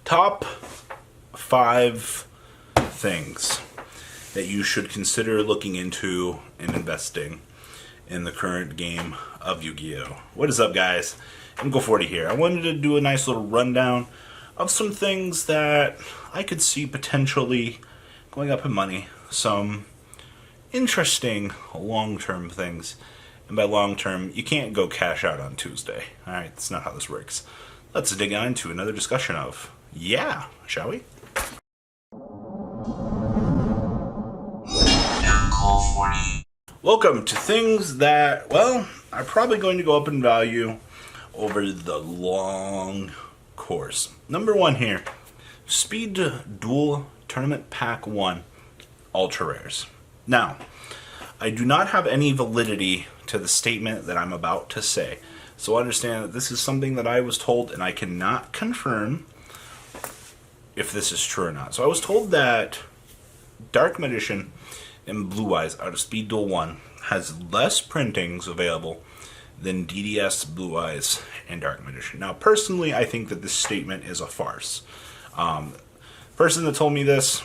Top 5 things that you should consider looking into and investing in the current game of Yu-Gi-Oh! What is up, guys? MGO40 here. I wanted to do a nice little rundown of some things that I could see potentially going up in money. Some interesting long-term things. And by long-term, you can't go cash out on Tuesday. Alright, that's not how this works. Let's dig on into another discussion of, shall we? Welcome to things that, well, are probably going to go up in value over the long course. Number 1 here, Speed Duel Tournament Pack 1 Ultra Rares. Now, I do not have any validity to the statement that I'm about to say. So understand that this is something that I was told, and I cannot confirm if this is true or not. So I was told that Dark Magician and Blue Eyes out of Speed Duel 1 has less printings available than DDS, Blue Eyes, and Dark Magician. Now, personally, I think that this statement is a farce. Person that told me this,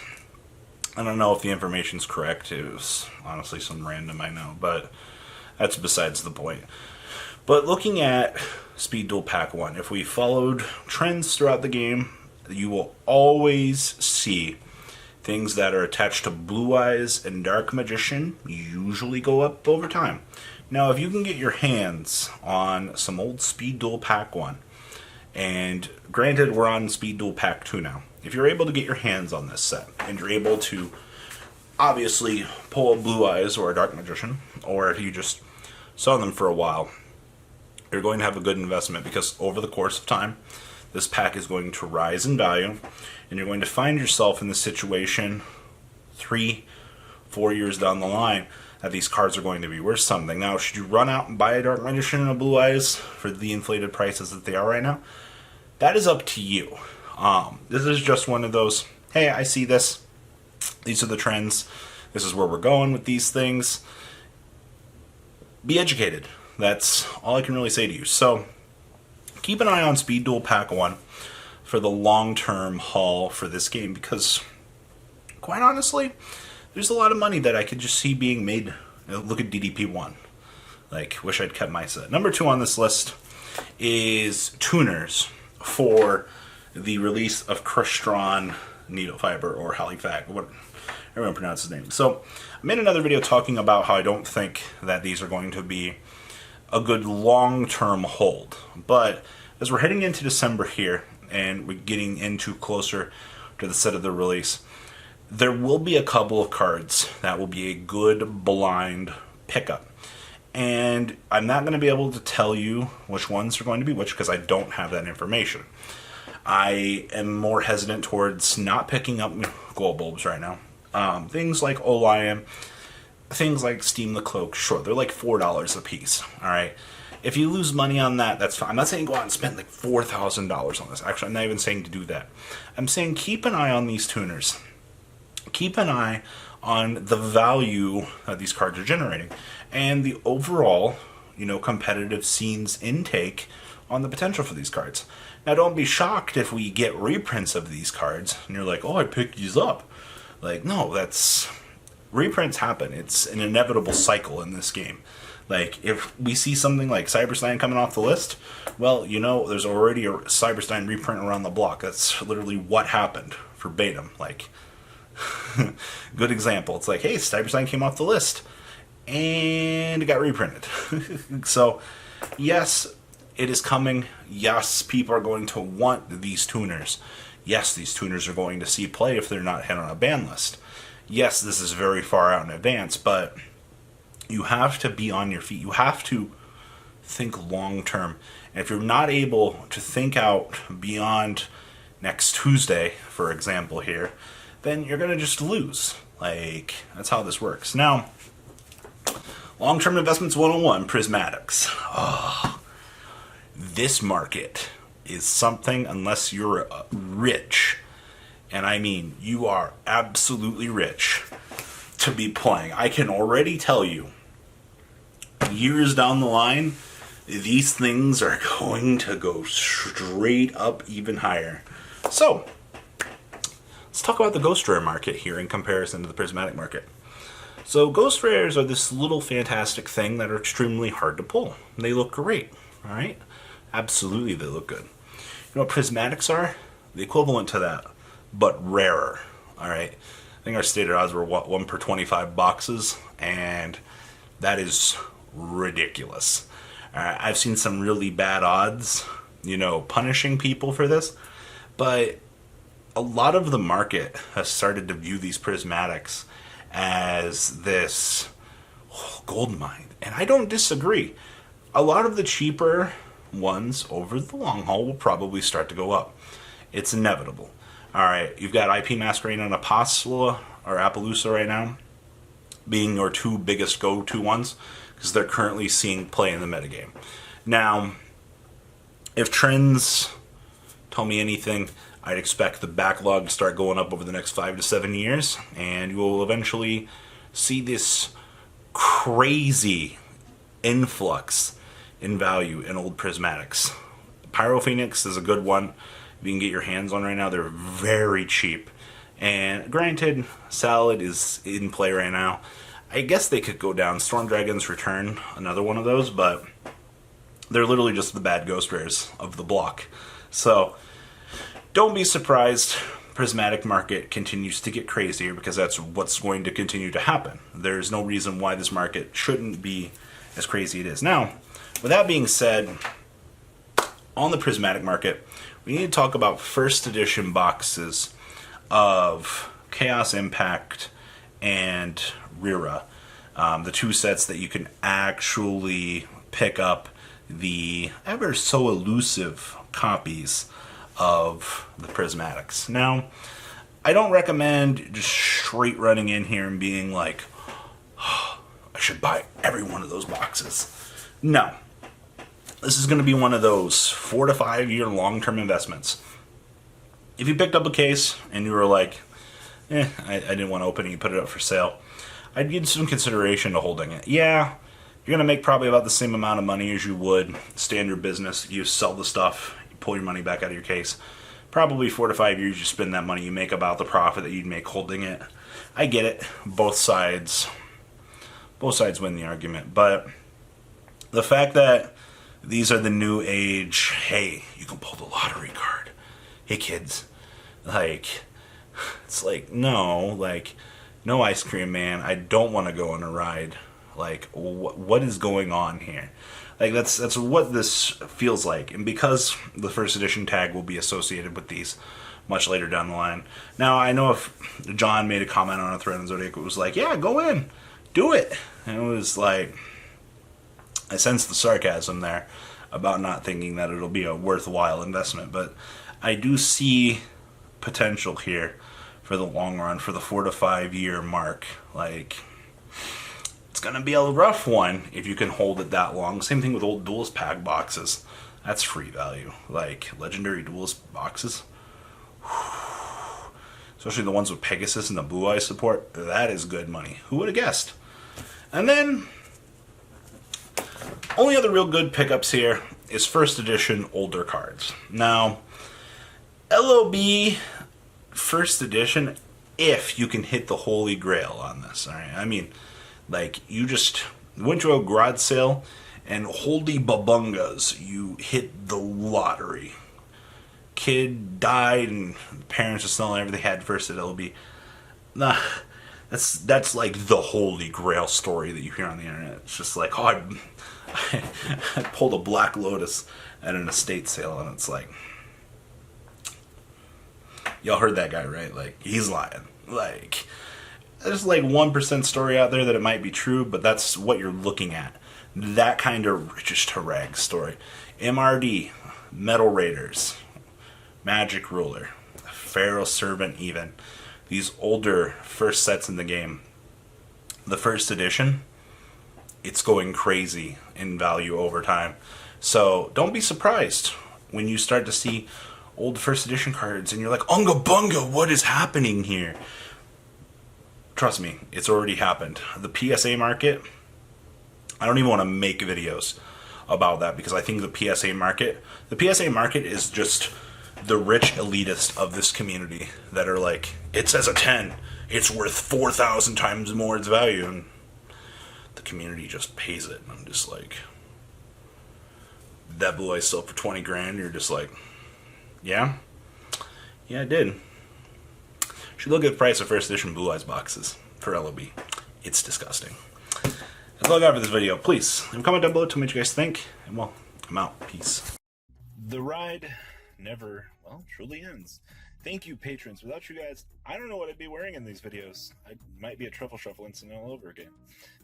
I don't know if the information's correct. It was honestly some random, I know, but that's besides the point. But looking at Speed Duel Pack 1, if we followed trends throughout the game, you will always see things that are attached to Blue Eyes and Dark Magician usually go up over time. Now, if you can get your hands on some old Speed Duel Pack 1, and granted we're on Speed Duel Pack 2 now, if you're able to get your hands on this set, and you're able to obviously pull a Blue Eyes or a Dark Magician, or if you just saw them for a while, you're going to have a good investment, because over the course of time, this pack is going to rise in value, and you're going to find yourself in the situation 3-4 years down the line that these cards are going to be worth something. Now, should you run out and buy a Dark Magician and a Blue Eyes for the inflated prices that they are right now? That is up to you. This is just one of those, hey, I see this. These are the trends. This is where we're going with these things. Be educated. That's all I can really say to you. So, keep an eye on Speed Duel Pack 1 for the long-term haul for this game, because, quite honestly, there's a lot of money that I could just see being made. Look at DDP 1. Like, wish I'd kept my set. Number 2 on this list is tuners for the release of Crystron Needle Fiber, or Halifax, what everyone pronounces his name. So, I made another video talking about how I don't think that these are going to be a good long-term hold. But as we're heading into December here, and we're getting into closer to the set of the release, there will be a couple of cards that will be a good blind pickup. And I'm not going to be able to tell you which ones are going to be which, because I don't have that information. I am more hesitant towards not picking up gold bulbs right now. Things like Olion, things like Steam the Cloak, sure, they're like $4 a piece, alright? If you lose money on that, that's fine. I'm not saying go out and spend like $4,000 on this. Actually, I'm not even saying to do that. I'm saying keep an eye on these tuners. Keep an eye on the value that these cards are generating, and the overall, competitive scenes intake on the potential for these cards. Now, don't be shocked if we get reprints of these cards, and you're like, oh, I picked these up. Like, no, reprints happen. It's an inevitable cycle in this game. Like, if we see something like Cyberstein coming off the list, well, there's already a Cyberstein reprint around the block. That's literally what happened verbatim. Like, good example. It's like, hey, Cyberstein came off the list, and it got reprinted. So, yes, it is coming. Yes, people are going to want these tuners. Yes, these tuners are going to see play if they're not hit on a ban list. Yes, this is very far out in advance, but you have to be on your feet. You have to think long term. And if you're not able to think out beyond next Tuesday, for example here, then you're going to just lose. Like, that's how this works. Now, long-term investments 101, Prismatics. Oh, this market is something, unless you're rich, and I mean you are absolutely rich, to be playing. I can already tell you, years down the line, these things are going to go straight up even higher. So, let's talk about the Ghost Rare market here in comparison to the Prismatic market. So, Ghost Rares are this little fantastic thing that are extremely hard to pull. They look great, alright? Absolutely, they look good. You know what Prismatics are? The equivalent to that, but rarer, alright? I think our stated odds were, what, 1 per 25 boxes, and that is ridiculous. I've seen some really bad odds, you know, punishing people for this, but a lot of the market has started to view these Prismatics as this gold mine, and I don't disagree. A lot of the cheaper ones over the long haul will probably start to go up. It's inevitable. Alright, you've got IP Masquerade and Apostla or Appaloosa right now being your two biggest go-to ones because they're currently seeing play in the metagame. Now, if trends tell me anything, I'd expect the backlog to start going up over the next 5 to 7 years, and you will eventually see this crazy influx in value in old Prismatics. Pyro Phoenix is a good one. If you can get your hands on right now, they're very cheap. And granted, Salad is in play right now. I guess they could go down. Storm Dragon's Return, another one of those, but they're literally just the bad Ghost Rares of the block. So, don't be surprised. Prismatic market continues to get crazier because that's what's going to continue to happen. There's no reason why this market shouldn't be as crazy as it is. Now, with that being said, on the Prismatic market, we need to talk about first edition boxes of Chaos Impact and Rira. The two sets that you can actually pick up the ever so elusive copies of the Prismatics. Now, I don't recommend just straight running in here and being like, oh, I should buy every one of those boxes. No. This is going to be one of those 4 to 5 year long-term investments. If you picked up a case and you were like, I didn't want to open it, you put it up for sale, I'd give some consideration to holding it. Yeah, you're going to make probably about the same amount of money as you would standard business. You sell the stuff, you pull your money back out of your case. Probably 4 to 5 years you spend that money, you make about the profit that you'd make holding it. I get it. Both sides win the argument. But the fact that these are the new age, hey, you can pull the lottery card. Hey kids, like, it's like, no ice cream man, I don't want to go on a ride. Like, what is going on here? Like, that's what this feels like. And because the first edition tag will be associated with these much later down the line. Now, I know if John made a comment on a thread on Zodiac, it was like, yeah, go in, do it. And it was like, I sensed the sarcasm there about not thinking that it'll be a worthwhile investment. But I do see potential here for the long run, for the 4 to 5 year mark. Like, it's going to be a rough one if you can hold it that long. Same thing with old Duelist pack boxes. That's free value. Like, legendary Duelist boxes. Especially the ones with Pegasus and the Blue Eye support. That is good money. Who would have guessed? And then, only other real good pickups here is first edition older cards. Now, LOB first edition, if you can hit the holy grail on this, alright? I mean, like, you just went to a garage sale and holy babungas, you hit the lottery. Kid died and parents are selling everything they had first at LOB. Nah, that's like the holy grail story that you hear on the internet. It's just like, oh, I pulled a Black Lotus at an estate sale, and it's like, y'all heard that guy, right? Like, he's lying. Like, there's like 1% story out there that it might be true, but that's what you're looking at. That kind of richest to rags story. MRD, Metal Raiders, Magic Ruler, Pharaoh Servant even. These older first sets in the game. The first edition, it's going crazy in value over time. So don't be surprised when you start to see old first edition cards and you're like, Unga Bunga, what is happening here? Trust me, it's already happened. The PSA market, I don't even want to make videos about that because I think the PSA market is just the rich elitist of this community that are like, it says a 10, it's worth 4,000 times more its value, and the community just pays it. I'm just like, that blue eye sold for 20 grand. You're just like, yeah, I did. Should look at the price of first edition Blue Eyes boxes for LOB. It's disgusting. That's all I got for this video. Please leave a comment down below. Tell me what you guys think, and well, I'm out. Peace. The ride never, well, truly ends. Thank you, patrons. Without you guys, I don't know what I'd be wearing in these videos. I might be a truffle shuffle incident all over again.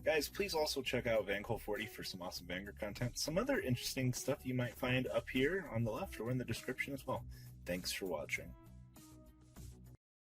Guys, please also check out VanCole40 for some awesome Vanguard content. Some other interesting stuff you might find up here on the left or in the description as well. Thanks for watching.